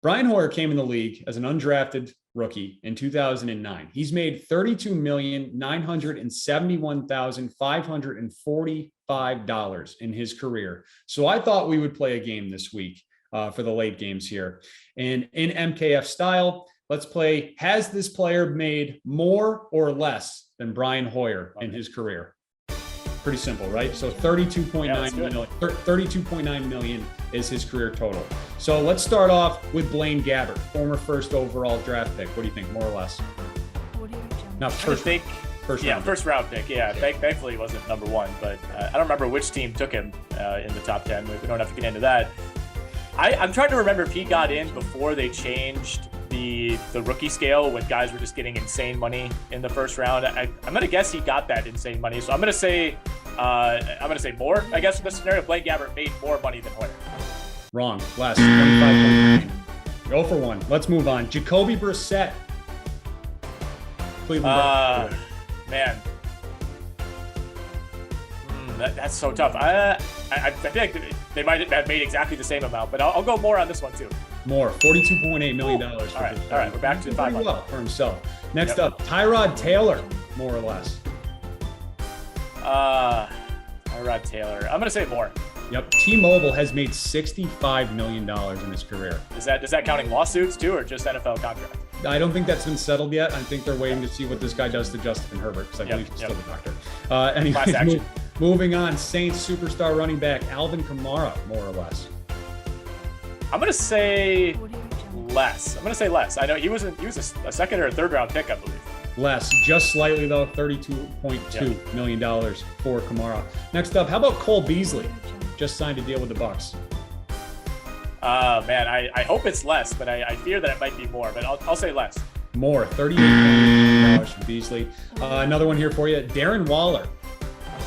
Brian Hoyer came in the league as an undrafted rookie in 2009. He's made $32,971,545 in his career. So I thought we would play a game this week for the late games here. And in MKF style, let's play, has this player made more or less than Brian Hoyer in his career? Pretty simple, right? So 32.9 million is his career total. So let's start off with Whlaen Gabbert, former first overall draft pick. What do you think, more or less? No, first round pick. Yeah, thankfully he wasn't number one, but I don't remember which team took him in the top 10. We don't have to get into that. I'm trying to remember if he got in before they changed the rookie scale when guys were just getting insane money in the first round. I'm gonna guess he got that insane money, so I'm gonna say more. I guess in this scenario, Whlaen Gabbert made more money than Hoyer. Wrong. Less. 25.9. Go for one. Let's move on. Jacoby Brissett. Cleveland. Man. That's so tough. I think they might have made exactly the same amount, but I'll go more on this one too. More, $42.8 million. All right, we're back to 5 well for himself. Next up, Tyrod Taylor, more or less. Tyrod Taylor. I'm gonna say more. Yep. T-Mobile has made $65 million in his career. Is that counting lawsuits too, or just NFL contract? I don't think that's been settled yet. I think they're waiting to see what this guy does to Justin Herbert, because I believe he's still the doctor. Anyway, moving on, Saints superstar running back Alvin Kamara, more or less. I'm gonna say less. I know he was a second or a third round pick, I believe. Less, just slightly though, $32.2 million for Kamara. Next up, how about Cole Beasley? Just signed a deal with the Bucs. Man, I hope it's less, but I fear that it might be more, but I'll say less. More, $38 million for Beasley. Another one here for you, Darren Waller,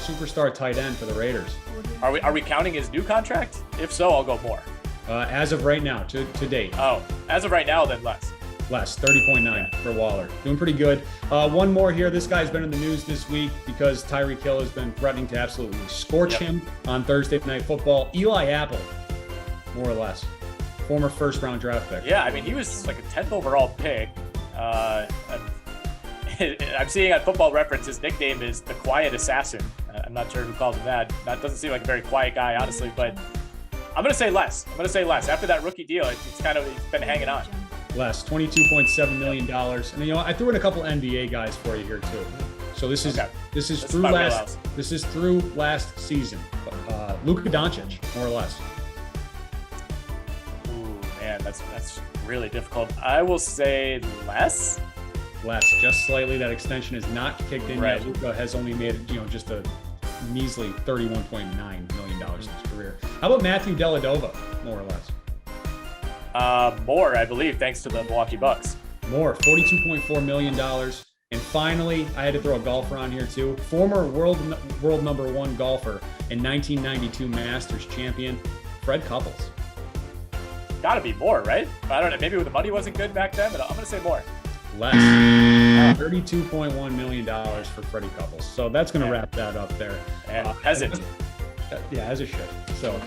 superstar tight end for the Raiders. Are we counting his new contract? If so, I'll go more. As of right now, to date. Oh, as of right now, then less. Less, 30.9 for Waller. Doing pretty good. One more here. This guy's been in the news this week because Tyreek Hill has been threatening to absolutely scorch him on Thursday Night Football. Eli Apple, more or less. Former first-round draft pick. Yeah, I mean, he was like a 10th overall pick. I'm seeing on Football Reference, his nickname is the Quiet Assassin. I'm not sure who calls him that. That doesn't seem like a very quiet guy, honestly, but I'm going to say less. After that rookie deal, it's been hanging on. Less, $22.7 million. And you know, I threw in a couple NBA guys for you here too. So this is through last season. Luka Doncic, more or less. Ooh, man, that's really difficult. I will say less. Less, just slightly. That extension is not kicked in yet. Luka has only made just a measly $31.9 million in his career. How about Matthew Dellavedova, more or less? More, I believe, thanks to the Milwaukee Bucks. More, $42.4 million. And finally, I had to throw a golfer on here too. Former world number one golfer and 1992 Masters champion, Fred Couples. Gotta be more, right? I don't know. Maybe the money wasn't good back then, but I'm gonna say more. Less. $32.1 million for Freddie Couples. So that's going to wrap that up there. As it. Yeah, as it should. So